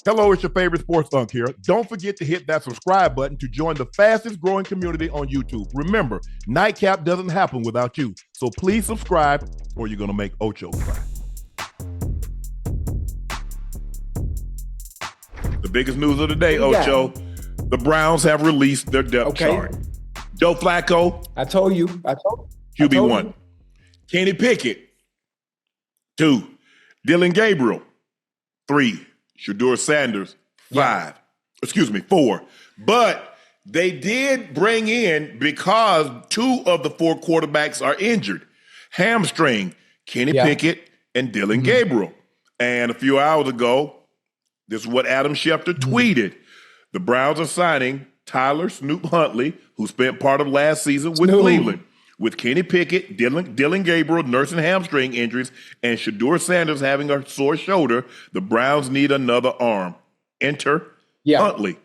Hello, it's your favorite sports Unc here. Don't forget to hit that subscribe button to join the fastest growing community on YouTube. Remember, Nightcap doesn't happen without you. So please subscribe or you're going to make Ocho cry. The biggest news of the day, Ocho, the Browns have released their depth chart. Joe Flacco. I told you. QB1. Kenny Pickett. 2. Dylan Gabriel. 3. Shedeur Sanders. 4. But they did bring in, because 2 of the 4 quarterbacks are injured, hamstring, Kenny Pickett and Dylan Gabriel. And a few hours ago, this is what Adam Schefter tweeted. The Browns are signing Tyler Snoop Huntley, who spent part of last season with Cleveland, with Kenny Pickett, Dylan Gabriel nursing hamstring injuries, and Shedeur Sanders having a sore shoulder. The Browns need another arm. Enter Huntley.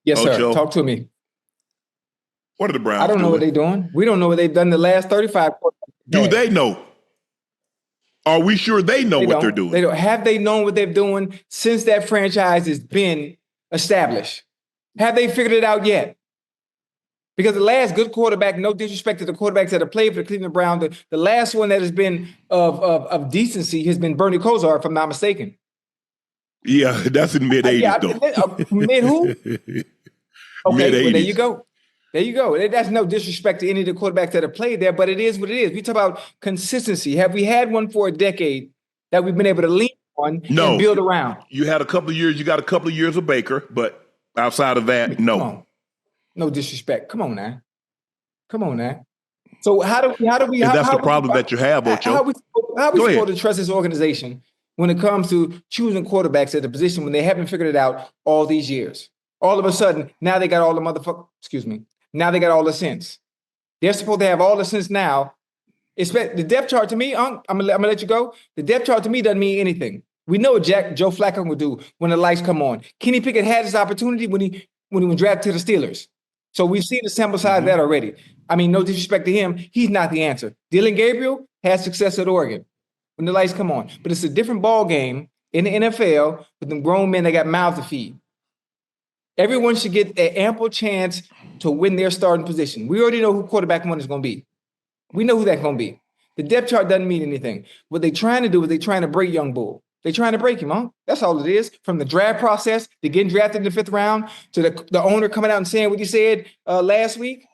Yes, Ocho. Sir. Talk to me. What are the Browns doing? I don't know what they're doing. We don't know what they've done the last 35 quarters. Do they know? Are we sure they know what they're doing? They don't. Have they known what they're doing since that franchise has been established? Have they figured it out yet? Because the last good quarterback, no disrespect to the quarterbacks that have played for the Cleveland Browns, the last one that has been of decency has been Bernie Kosar, if I'm not mistaken. Yeah, that's in mid-'80s, though. Mid who? Okay, well, there you go. There you go. That's no disrespect to any of the quarterbacks that have played there, but it is what it is. We talk about consistency. Have we had one for a decade that we've been able to lean on and build around? You had a couple of years. You got a couple of years of Baker, but outside of that, no. No disrespect. Come on now. So how do we? That's the problem that you have, Ocho. How are we supposed to trust this organization when it comes to choosing quarterbacks at the position when they haven't figured it out all these years? All of a sudden, now they got all the Now they got all the sense. They're supposed to have all the sense now. The depth chart to me, I'm gonna let you go. The depth chart to me doesn't mean anything. We know what Joe Flacco will do when the lights come on. Kenny Pickett had his opportunity when he was drafted to the Steelers. So we've seen the sample size of that already. I mean, no disrespect to him, he's not the answer. Dylan Gabriel had success at Oregon when the lights come on. But it's a different ball game in the NFL with them grown men that got mouths to feed. Everyone should get an ample chance to win their starting position. We already know who quarterback one is going to be. We know who that's going to be. The depth chart doesn't mean anything. What they're trying to do is they're trying to break young bull. They're trying to break him, huh? That's all it is. From the draft process to getting drafted in the 5th round to the owner coming out and saying what he said last week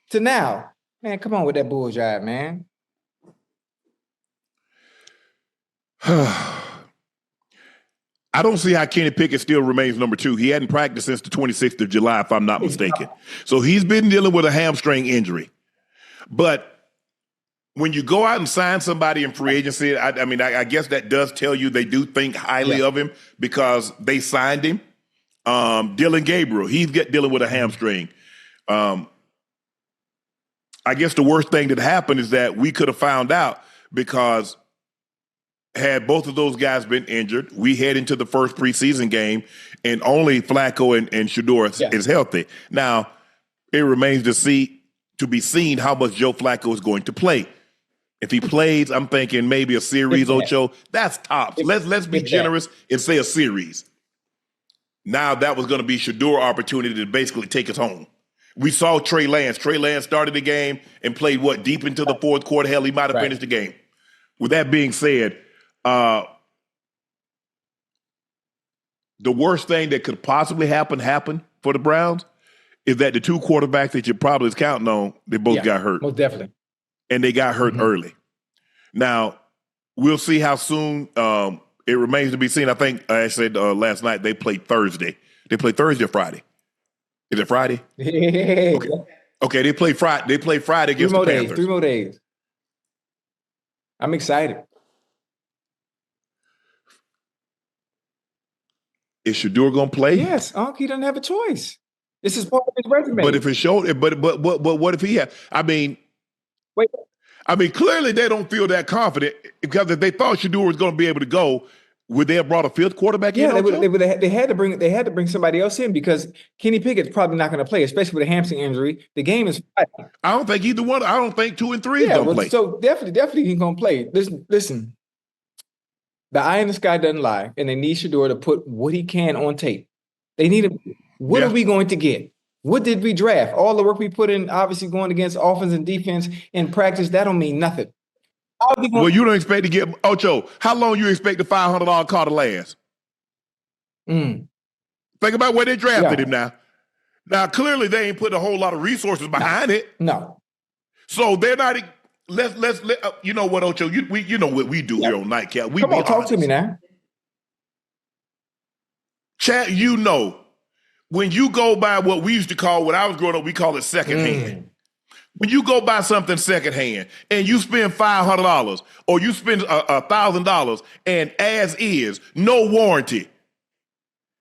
to now. Man, come on with that bull jive, man. I don't see how Kenny Pickett still remains number 2. He hadn't practiced since the 26th of July, if I'm not mistaken. So he's been dealing with a hamstring injury. But when you go out and sign somebody in free agency, I guess that does tell you they do think highly of him because they signed him. Dylan Gabriel, he's dealing with a hamstring. I guess the worst thing that happened is that we could have found out because had both of those guys been injured, we head into the first preseason game and only Flacco and Shadour is healthy. Now, it remains to be seen how much Joe Flacco is going to play. If he plays, I'm thinking maybe a series, Ocho. That's tops. Let's be generous and say a series. Now that was going to be Shedeur opportunity to basically take us home. We saw Trey Lance. Trey Lance started the game and played deep into the 4th quarter. Hell, he might have finished the game. With that being said, the worst thing that could possibly happen for the Browns is that the 2 quarterbacks that you probably is counting on, they both got hurt. Most definitely. And they got hurt early. Now, we'll see how soon. It remains to be seen. I think I said last night they played Thursday. They played Thursday or Friday. Is it Friday? Okay, they play Friday. They play Friday against the Panthers. 3 more days. I'm excited. Is Shadour going to play? Yes, Unc. He doesn't have a choice. This is part of his resume. But if it showed, but what if he had? Clearly they don't feel that confident because if they thought Shadour was going to be able to go, would they have brought a 5th quarterback in? They had to bring somebody else in because Kenny Pickett's probably not going to play, especially with a hamstring injury. The game is Friday. I don't think either one. I don't think 2 and 3 is going to play. So definitely he's going to play. Listen. The eye in the sky doesn't lie, and they need Shadour to put what he can on tape. They need him. What are we going to get? What did we draft? All the work we put in, obviously going against offense and defense in practice, that don't mean nothing. Well, you don't expect to get Ocho. How long you expect the $500 car to last? Think about where they drafted him now. Now, clearly, they ain't put a whole lot of resources behind it. No. So they're not. Let's you know what, Ocho? You know what we do here on Nightcap. We Come on, talk to me now. Chad, you know, when you go by what we used to call, when I was growing up, we call it secondhand. When you go buy something secondhand and you spend $500 or you spend $1,000 and as is, no warranty,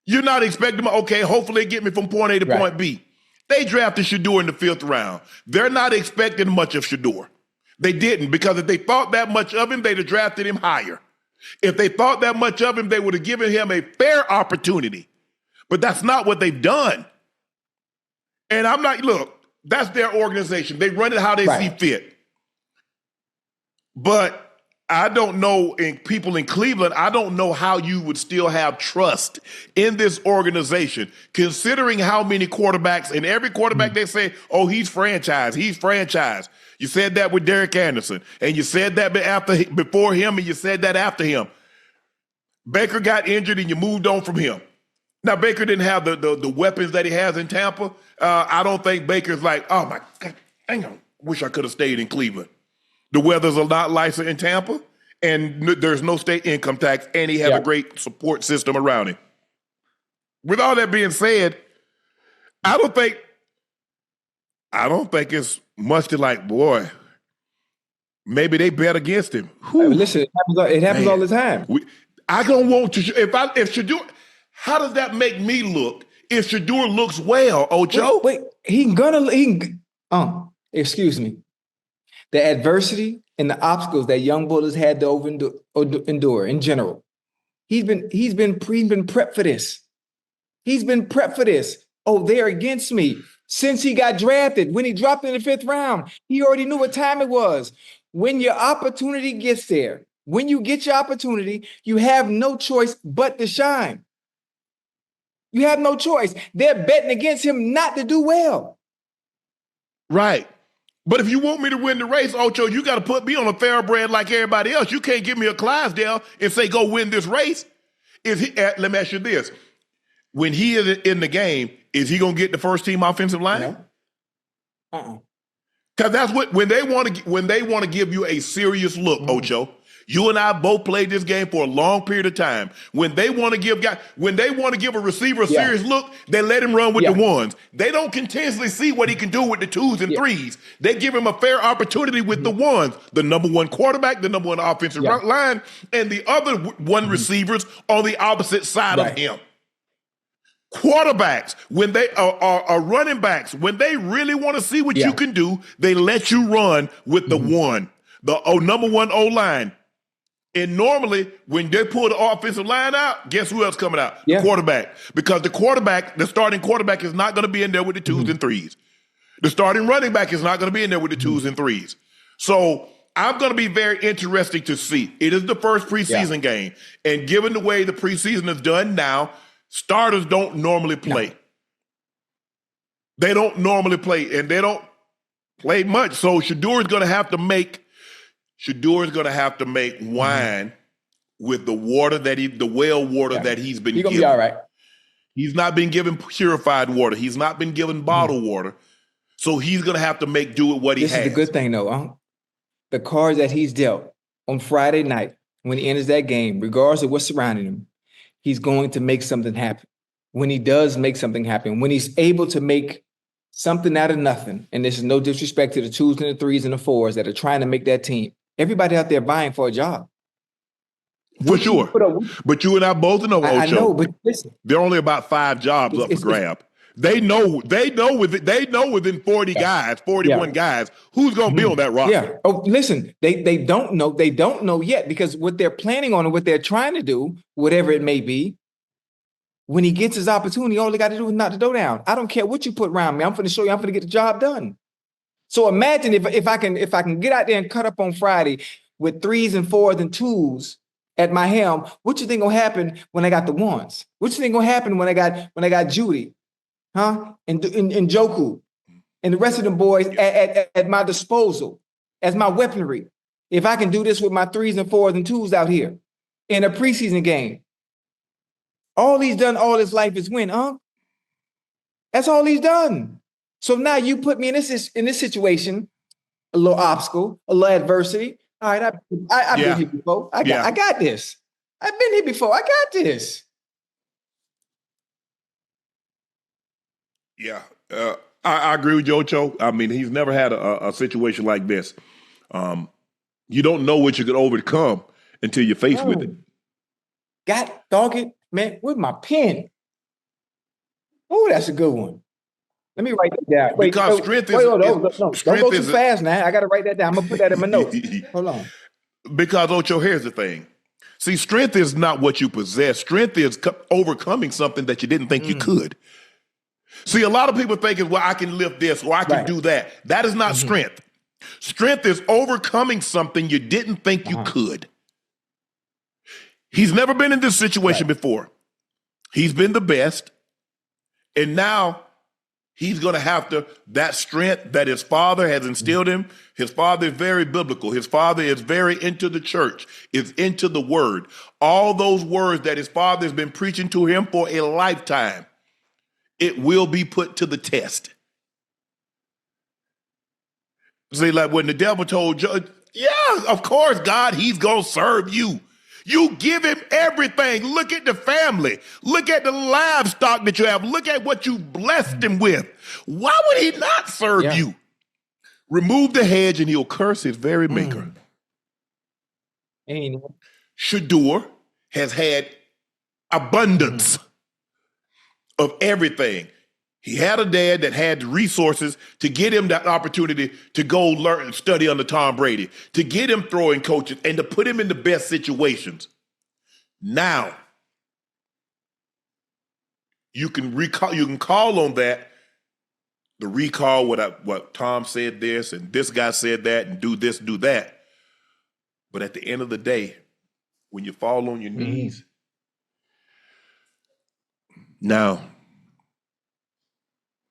you're not expecting, okay, hopefully get me from point A to point B. They drafted Shadour in the 5th round. They're not expecting much of Shadour. They didn't, because if they thought that much of him, they'd have drafted him higher. If they thought that much of him, they would have given him a fair opportunity. But that's not what they've done. And I'm not, look, that's their organization. They run it how they see fit. But I don't know, people in Cleveland, I don't know how you would still have trust in this organization, considering how many quarterbacks, and every quarterback they say, oh, he's franchise. You said that with Derek Anderson, and you said that before him, and you said that after him. Baker got injured, and you moved on from him. Now, Baker didn't have the weapons that he has in Tampa. I don't think Baker's like, oh, my God, I wish I could have stayed in Cleveland. The weather's a lot nicer in Tampa, and there's no state income tax, and he has a great support system around him. With all that being said, I don't think it's much to like, boy, maybe they bet against him. Listen, it happens all the time. I don't want to. If Shadour, how does that make me look? If Shadour looks well, Ocho, excuse me. The adversity and the obstacles that young bullets had to endure in general. He's been prepped for this. He's been prepped for this. Oh, they're against me. Since he got drafted, when he dropped in the 5th round, he already knew what time it was. When your opportunity gets there, when you get your opportunity, you have no choice but to shine. You have no choice. They're betting against him not to do well. Right. But if you want me to win the race, Ocho, you got to put me on a thoroughbred like everybody else. You can't give me a Clydesdale and say, go win this race. Let me ask you this. When he is in the game, is he going to get the first team offensive line? No. Because that's what, when they want to give you a serious look, Ocho, you and I both played this game for a long period of time. When they want to give a receiver a serious look, they let him run with the ones. They don't continuously see what he can do with the 2s and 3s. They give him a fair opportunity with the ones, the number 1 quarterback, the number 1 offensive line, and the other 1 receivers on the opposite side of him. Quarterbacks, when they are running backs, when they really want to see what you can do, they let you run with the number 1 O-line. And normally, when they pull the offensive line out, guess who else coming out? The quarterback. Because the starting quarterback is not going to be in there with the 2s and 3s. The starting running back is not going to be in there with the 2s and 3s. So I'm going to be very interested to see. It is the first preseason game. And given the way the preseason is done now, starters don't normally play. No. They don't normally play, and they don't play much. So Shadour is going to have to make wine with the water the well water that he's been given. He's going to be all right. He's not been given purified water. He's not been given bottled water. So he's going to have to make do with what he has. This is the good thing, though. The cards that he's dealt on Friday night when he enters that game, regardless of what's surrounding him, he's going to make something happen. When he does make something happen, when he's able to make something out of nothing, and this is no disrespect to the 2s and the 3s and the 4s that are trying to make that team, everybody out there vying for a job. For sure. But you and I both know, Ocho. I know, but listen. There are only about 5 jobs up for grab. They know within 40 guys, 41 guys, who's going to be on that roster. Yeah. Oh, listen, they don't know. They don't know yet, because what they're planning on and what they're trying to do, whatever it may be, when he gets his opportunity, all they got to do is knock the door down. I don't care what you put around me. I'm going to show you I'm going to get the job done. So imagine if I can get out there and cut up on Friday with 3s and 4s and 2s at my helm, what you think gonna happen when I got the ones? What you think gonna happen when I got Judy, huh? And Joku and the rest of them boys at my disposal as my weaponry. If I can do this with my 3s and 4s and 2s out here in a preseason game. All he's done all his life is win, huh? That's all he's done. So now you put me in this situation, a little obstacle, a little adversity. All right, I've been here before. I got this. I've been here before. I got this. Yeah, I agree with you, Ocho. I mean, he's never had a situation like this. You don't know what you could overcome until you're faced with it. Dog it, man, with my pen. Oh, that's a good one. Let me write that down. Because strength is... Don't go too fast now. I got to write that down. I'm going to put that in my notes. Hold on. Because, Ocho, here's the thing. See, strength is not what you possess. Strength is overcoming something that you didn't think you could. See, a lot of people think, well, I can lift this or I can do that. That is not strength. Strength is overcoming something you didn't think you could. He's never been in this situation before. He's been the best. And now he's going to have to, that strength that his father has instilled in him. His father is very biblical. His father is very into the church, is into the word. All those words that his father has been preaching to him for a lifetime, it will be put to the test. See, like when the devil told Job, yeah, of course, God, he's going to serve you. You give him everything. Look at the family. Look at the livestock that you have. Look at what you blessed him with. Why would he not serve you? Remove the hedge and he'll curse his very maker. Shadour has had abundance of everything. He had a dad that had the resources to get him that opportunity to go learn and study under Tom Brady, to get him throwing coaches and to put him in the best situations. Now, you can call on that, the recall what Tom said this and this guy said that and do this, do that. But at the end of the day, when you fall on your knees, now,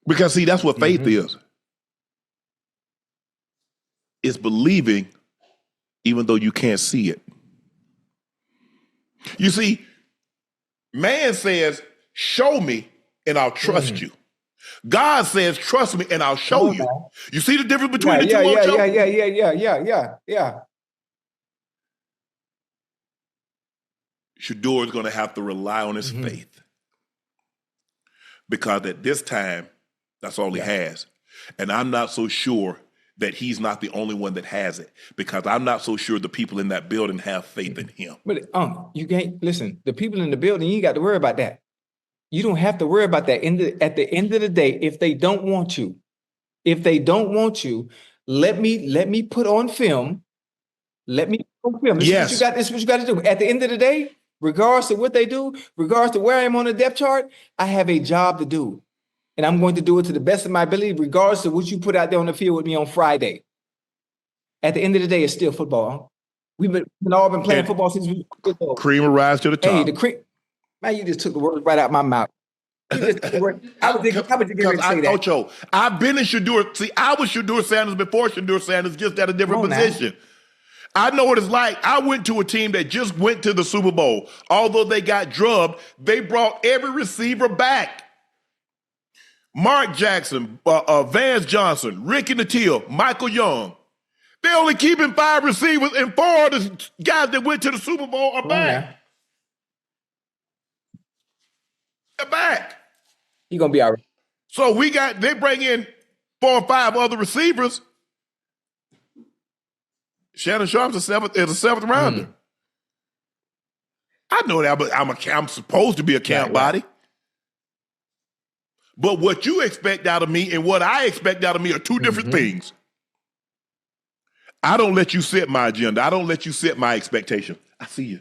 because see, that's what faith is. It's believing even though you can't see it. You see, man says, show me and I'll trust you. God says, trust me and I'll show you. You see the difference between the two? Yeah. Shadour is going to have to rely on his faith. Because at this time, that's all he has. And I'm not so sure that he's not the only one that has it, because I'm not so sure the people in that building have faith in him. But you can't, listen, the people in the building, you ain't got to worry about that. You don't have to worry about that. At the end of the day, if they don't want you, let me put on film. Let me put on film. This is what you got to do. At the end of the day, regardless of what they do, regardless of where I am on the depth chart, I have a job to do. And I'm going to do it to the best of my ability, regardless of what you put out there on the field with me on Friday. At the end of the day, it's still football. Huh? We've all been playing football since we were little. Cream will rise to the top. Hey, the cream. Man, you just took the words right out my mouth. I was just getting ready to say that. Ocho, I've been in Shedeur. See, I was Shedeur Sanders before Shedeur Sanders, just at a different position. I know what it's like. I went to a team that just went to the Super Bowl. Although they got drubbed, they brought every receiver back. Mark Jackson, Vance Johnson, Ricky Nattil, Michael Young. They're only keeping 5 receivers, and 4 of the guys that went to the Super Bowl are back. They're back. You're going to be all right. So they bring in 4 or 5 other receivers. Shannon Sharpe is a 7th rounder. I know that, but I'm supposed to be a camp body. But what you expect out of me and what I expect out of me are 2 different things. I don't let you set my agenda. I don't let you set my expectation. I see you.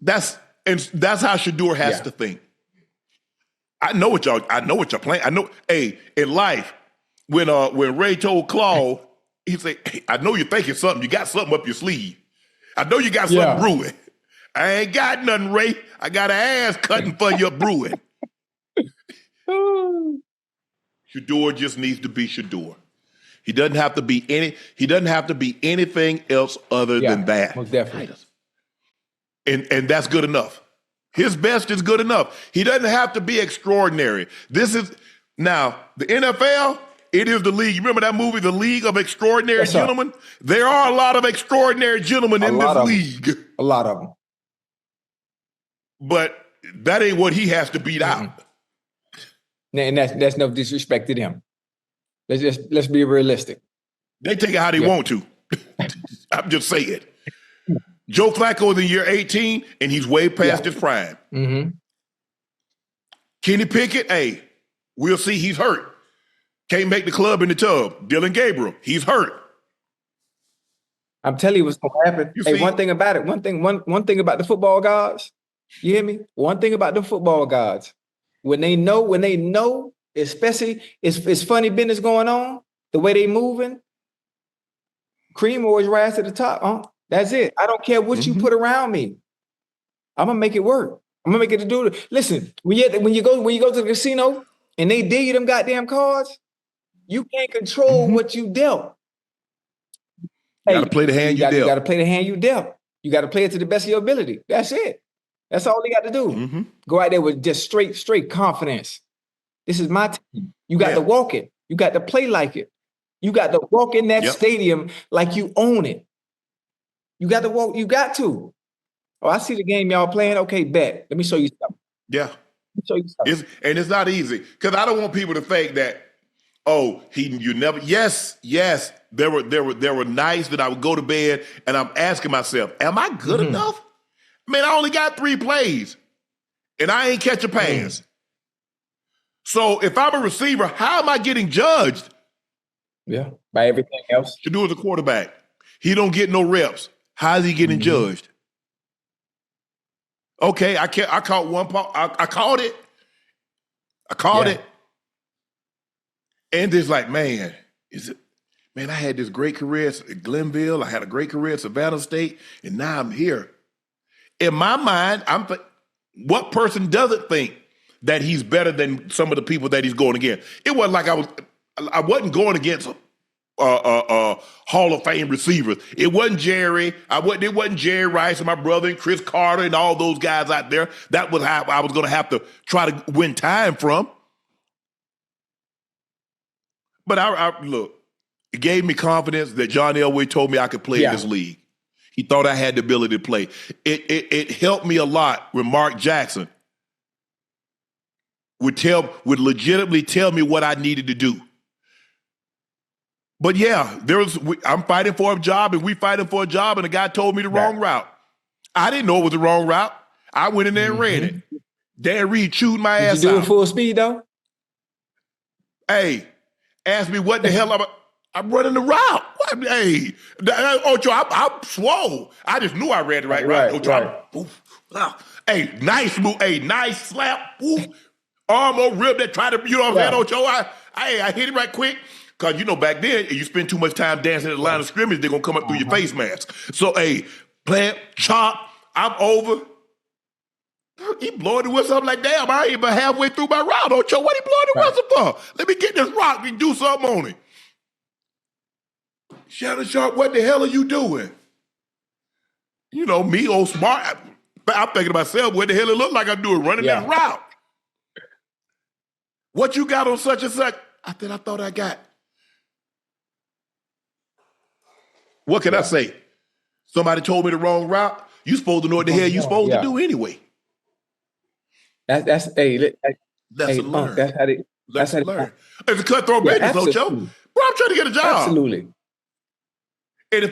That's how Shadour has to think. I know what y'all playing. I know, hey, in life, when Ray told Claude, he said, hey, I know you're thinking something. You got something up your sleeve. I know you got something brewing. I ain't got nothing, Ray. I got an ass cutting for your brewing. Shadour just needs to be Shadour. He doesn't have to be anything else other than that. Most definitely. And that's good enough. His best is good enough. He doesn't have to be extraordinary. Now, the NFL, it is the league. You remember that movie, The League of Extraordinary Gentlemen? There are a lot of extraordinary gentlemen in this league. A lot of them. But that ain't what he has to beat out. And that's no disrespect to them. Let's be realistic. They take it how they want to. I'm just saying. Joe Flacco is in year 18, and he's way past his prime. Mm-hmm. Kenny Pickett, hey, we'll see. He's hurt. Can't make the club in the tub. Dylan Gabriel, he's hurt. I'm telling you what's going to happen. One thing about it. One thing about the football gods. You hear me? One thing about the football gods. When they know, especially it's funny business going on, the way they moving, cream always rise to the top. That's it. I don't care what you put around me. I'm gonna make it work. I'm gonna make it to do it. Listen, when you go to the casino and they deal you them goddamn cards, you can't control what you dealt. You gotta play the hand you dealt. You gotta play the hand you dealt. You gotta play it to the best of your ability. That's it. That's all they got to do. Go out there with just straight confidence. This is my team. You got to walk it. You got to play like it. You got to walk in that stadium like you own it. You got to walk. You got to. Oh, I see the game y'all playing. Okay, bet. Let me show you something. Yeah. Let me show you something. It's not easy because I don't want people to think that. You never. Yes. There were nights that I would go to bed and I'm asking myself, am I good enough? Man, I only got 3 plays, and I ain't catch a pass. So if I'm a receiver, how am I getting judged? Yeah, by everything else. Shadour is a quarterback. He don't get no reps. How is he getting judged? Okay, I caught one. I caught it. And it's like, man, I had this great career at Glenville. I had a great career at Savannah State, and now I'm here. In my mind, what person doesn't think that he's better than some of the people that he's going against? It wasn't like I wasn't going against Hall of Fame receivers. It wasn't Jerry. It wasn't Jerry Rice and my brother and Chris Carter and all those guys out there. That was how I was going to have to try to win time from. But look, it gave me confidence that John Elway told me I could play in this league. He thought I had the ability to play. It helped me a lot when Mark Jackson would legitimately tell me what I needed to do. But yeah, I'm fighting for a job and we fighting for a job and the guy told me the wrong route. I didn't know it was the wrong route. I went in there and ran it. Dan Reed chewed my ass out. Did you do it full speed though? Hey, ask me what the hell I'm running the route. Hey, Ocho, I'm swole. I just knew I read the right route. Ocho, hey, nice move. Hey, nice slap. Oof. Arm over rib that tried to, you know what I'm saying, Ocho? I hit it right quick. Because, back then, if you spend too much time dancing at the line of scrimmage, they're going to come up through your face mask. So, hey, plant, chop, I'm over. He blowing the whistle up like, damn, I ain't even halfway through my route, Ocho. What he blowing the whistle for? Let me get this rock and do something on it. Shannon Sharpe, what the hell are you doing? Me, old smart. I'm thinking to myself, what the hell it look like I'm doing, running this route? What you got on such and such? I thought I got. What can I say? Somebody told me the wrong route. You supposed to know what the hell you supposed to do anyway. That's lesson learned. That's how they learn. It's a cutthroat business, Ocho. Bro, I'm trying to get a job. Absolutely. And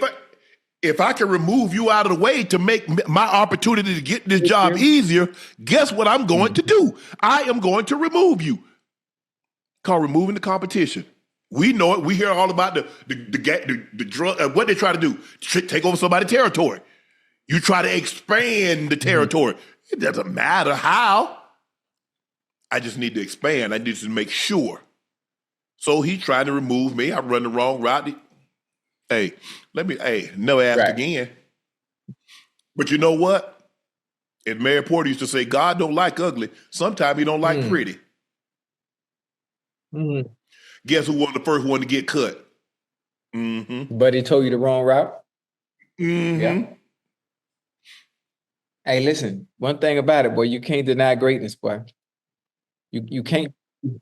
if I can remove you out of the way to make my opportunity to get this job easier, guess what I'm going to do? I am going to remove you. Called removing the competition. We know it. We hear all about the drug. What they try to do? Take over somebody's territory. You try to expand the territory. It doesn't matter how. I just need to expand. I need to make sure. So he's trying to remove me. I run the wrong route. Never ask again. But you know what? And Mary Porter used to say, God don't like ugly. Sometimes he don't like pretty. Guess who was the first one to get cut? But he told you the wrong route. Yeah. Hey, listen, one thing about it, boy, you can't deny greatness, boy. You can't.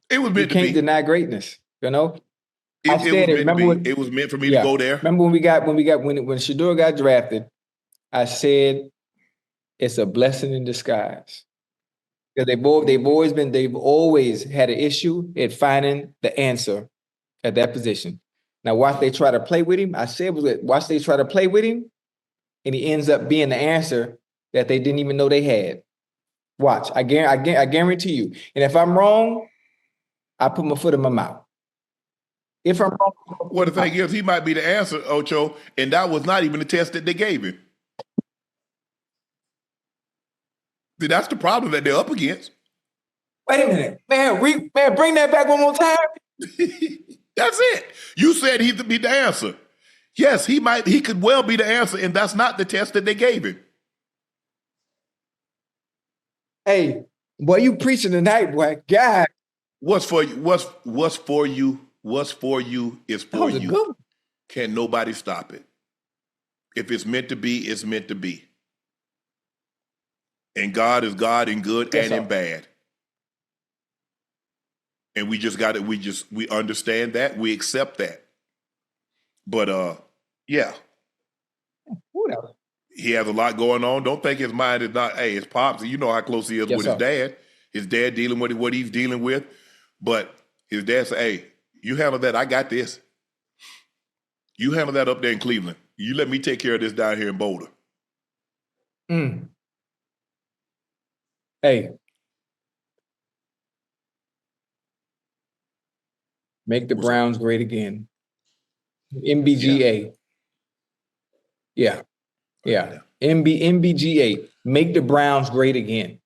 It was meant to be. Deny greatness. You know. It was meant to be. It was meant for me to go there. Remember when Shadour got drafted, I said it's a blessing in disguise. Because they've always had an issue at finding the answer at that position. Now watch they try to play with him. I said watch they try to play with him, and he ends up being the answer that they didn't even know they had. Watch, I guarantee you. And if I'm wrong, I put my foot in my mouth. If I'm wrong, well, the thing is, he might be the answer, Ocho, and that was not even the test that they gave him. See, that's the problem that they're up against. Wait a minute, man, bring that back one more time. That's it. You said he'd be the answer. Yes, he could well be the answer, and that's not the test that they gave him. Hey, boy, you preaching tonight, boy. God. What's for you is for you. Good. Can't nobody stop it. If it's meant to be, it's meant to be. And God is God in good and in bad. And we just got it. We understand that. We accept that. But yeah. Whatever. He has a lot going on. Don't think his mind is not, hey, his pops, you know how close he is with his dad. His dad dealing with what he's dealing with. But his dad said, hey, you handle that. I got this. You handle that up there in Cleveland. You let me take care of this down here in Boulder. Hey. Make the Browns great again. MBGA. Yeah. MBGA. Make the Browns great again.